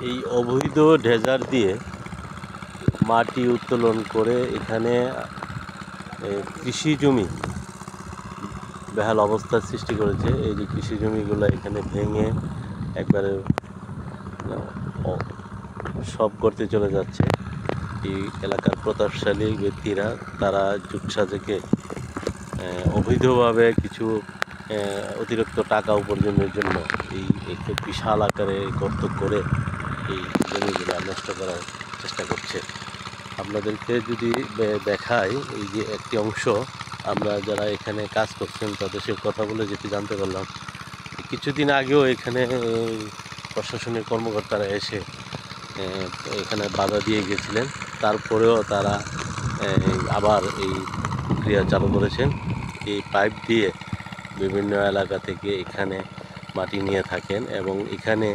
এই অবৈধ ড্রেজার দিয়ে মাটি উত্তোলন করে এখানে কৃষি জমি বেহাল অবস্থার সৃষ্টি করেছে। এই যে কৃষি জমিগুলো এখানে ভেঙে একবারে সব করতে চলে যাচ্ছে। এই এলাকার প্রতাপশালী ব্যক্তিরা তারা যুগসাজেকে অবৈধভাবে কিছু অতিরিক্ত টাকা উপার্জনের জন্য এই একটু বিশাল আকারে গর্ত করে এই জমিগুলো নষ্ট করার চেষ্টা করছে। আপনাদেরকে যদি দেখাই, এই যে একটি অংশ আমরা যারা এখানে কাজ করছেন তাদের সাথে কথা বলে যেটি জানতে পারলাম, কিছুদিন আগেও এখানে প্রশাসনিক কর্মকর্তারা এসে এখানে বাধা দিয়ে গেছিলেন। তারপরেও তারা আবার এই প্রক্রিয়া চালু করেছেন। এই পাইপ দিয়ে বিভিন্ন এলাকা থেকে এখানে মাটি নিয়ে থাকেন এবং এখানে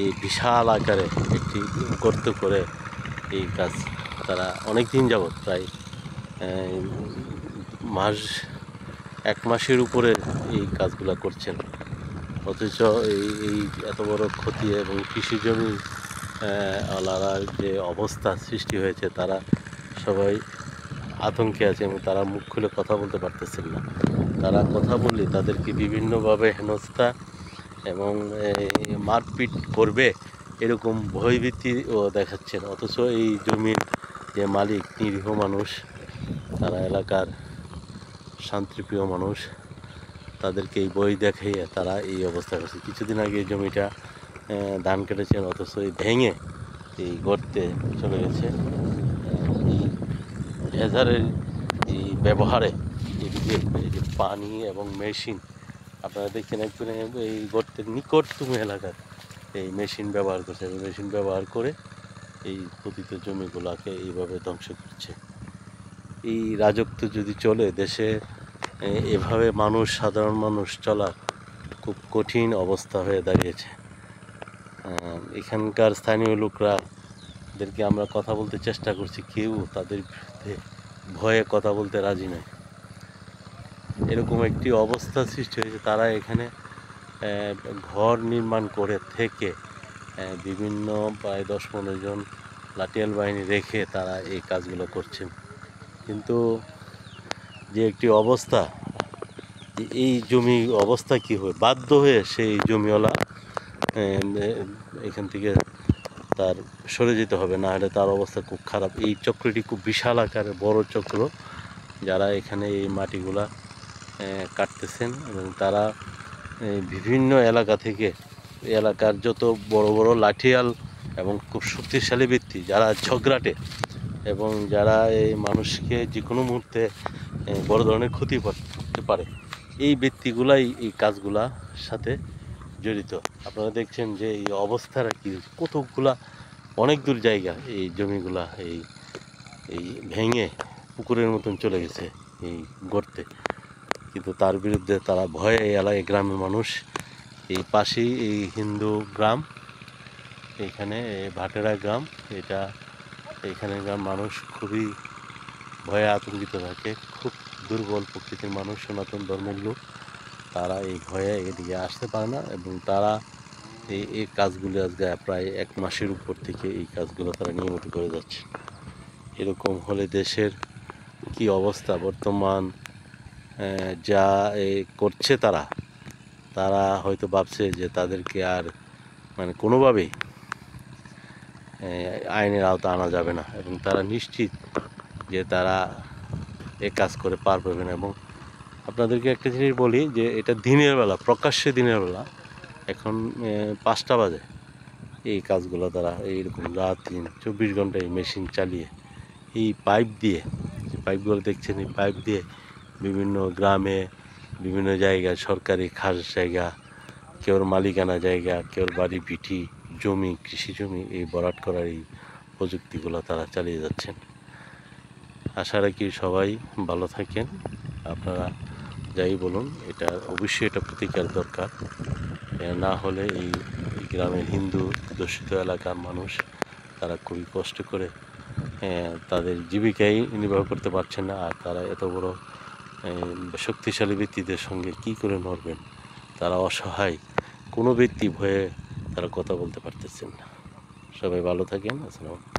এই বিশাল আকারে একটি গর্ত করে এই কাজ তারা অনেক দিন যাবৎ প্রায় এক মাসের উপরে এই কাজগুলো করছেন। অথচ এই এত বড় ক্ষতি এবং কৃষি জমি ওলার যে অবস্থা সৃষ্টি হয়েছে, তারা সবাই আতঙ্কে আছে এবং তারা মুখ খুলে কথা বলতে পারতেছেন না। তারা কথা বললে তাদেরকে বিভিন্নভাবে হেনস্থা এবং মারপিট করবে এরকম ভয়ভীতিও দেখাচ্ছেন। অথচ এই জমির যে মালিক নিরীহ মানুষ, তারা এলাকার শান্তিপ্রিয় মানুষ, তাদেরকে এই বই দেখাইয়ে তারা এই অবস্থা করছে। কিছুদিন আগে এই জমিটা ধান কেটেছেন, অথচ এই ভেঙে এই গর্তে চলে গেছে। এই ড্রেজারের এই ব্যবহারে এদিকে এই যে পানি এবং মেশিন আপনারা দেখছেন, একজন এই গর্তের নিকটতম এলাকার এই মেশিন ব্যবহার করছে। মেশিন ব্যবহার করে এই পতিত জমিগুলোকে এইভাবে ধ্বংস করছে। এই রাজত্ব যদি চলে দেশে, এভাবে সাধারণ মানুষ চলা খুব কঠিন অবস্থা হয়ে দাঁড়িয়েছে। এখানকার স্থানীয় লোকরাদেরকে আমরা কথা বলতে চেষ্টা করছি, কেউ তাদের বিরুদ্ধে ভয়ে কথা বলতে রাজি নয়। এরকম একটি অবস্থা সৃষ্টি হয়েছে। তারা এখানে ঘর নির্মাণ করে থেকে বিভিন্ন প্রায় 10-15 জন লাঠিয়াল বাহিনী রেখে তারা এই কাজগুলো করছেন। কিন্তু যে একটি অবস্থা, এই জমি অবস্থা কী হয়, বাধ্য হয়ে সেই জমিওয়ালা এখান থেকে তার সরে যেতে হবে, না হলে তার অবস্থা খুব খারাপ। এই চক্রটি খুব বিশাল আকারে বড় চক্র, যারা এখানে এই মাটিগুলা কাটতেছেন এবং তারা বিভিন্ন এলাকা থেকে এলাকার যত বড় বড় লাঠিয়াল এবং খুব শক্তিশালী ব্যক্তি যারা ঝগড়াটে এবং যারা এই মানুষকে যে কোনো মুহূর্তে বড় ধরনের ক্ষতি করতে পারে, এই ব্যক্তিগুলাই এই কাজগুলার সাথে জড়িত। আপনারা দেখছেন যে এই অবস্থাটা কি, কতগুলা অনেক দূর জায়গা এই জমিগুলা এই ভেঙে পুকুরের মতন চলে গেছে এই গর্তে। কিন্তু তার বিরুদ্ধে তারা ভয়ে এই এলাকায় গ্রামের মানুষ, এই পাশেই এই হিন্দু গ্রাম, এখানে ভাটেরা গ্রাম, এটা এখানে মানুষ খুবই ভয়ে আতঙ্কিত থাকে। খুব দুর্বল প্রকৃতির মানুষ, সনাতন ধর্মের লোক, তারা এই ভয়ে এদিকে আসতে পারে না এবং তারা এই কাজগুলো আজকে প্রায় 1 মাসের উপর থেকে এই কাজগুলো তারা নিয়মিত করে যাচ্ছে। এরকম হলে দেশের কি অবস্থা বর্তমান যা করছে তারা হয়তো ভাবছে যে তাদেরকে আর কোনোভাবেই আইনের আওতা আনা যাবে না এবং তারা নিশ্চিত যে তারা এ কাজ করে পার পাবে না। এবং আপনাদেরকে একটা জিনিস বলি যে এটা দিনের বেলা, প্রকাশ্যে দিনের বেলা, এখন 5টা বাজে, এই কাজগুলো তারা এইরকম রাত দিন 24 ঘন্টায় মেশিন চালিয়ে এই পাইপ দিয়ে, যে পাইপগুলো দেখছেন, এই পাইপ দিয়ে বিভিন্ন গ্রামে, বিভিন্ন জায়গায়, সরকারি খাস জায়গা, কেউর মালিকানা জায়গা, কেউর বাড়ি ভিটি জমি, কৃষি জমি, এই ভরাট করার এই প্রযুক্তিগুলো তারা চালিয়ে যাচ্ছেন। আশা রাখি সবাই ভালো থাকেন। আপনারা যাই বলুন, এটা অবশ্যই এটা প্রতিকার দরকার, না হলে এই গ্রামের হিন্দু দূষিত এলাকার মানুষ তারা খুবই কষ্ট করে তাদের জীবিকাই নির্বাহ করতে পারছেন না। আর তারা এত বড় শক্তিশালী ব্যক্তিদের সঙ্গে কি করে লড়বেন, তারা অসহায়, কোনো ব্যক্তি ভয়ে তারা কথা বলতে পারতেছেন না। সবাই ভালো থাকেন। আসসালাম।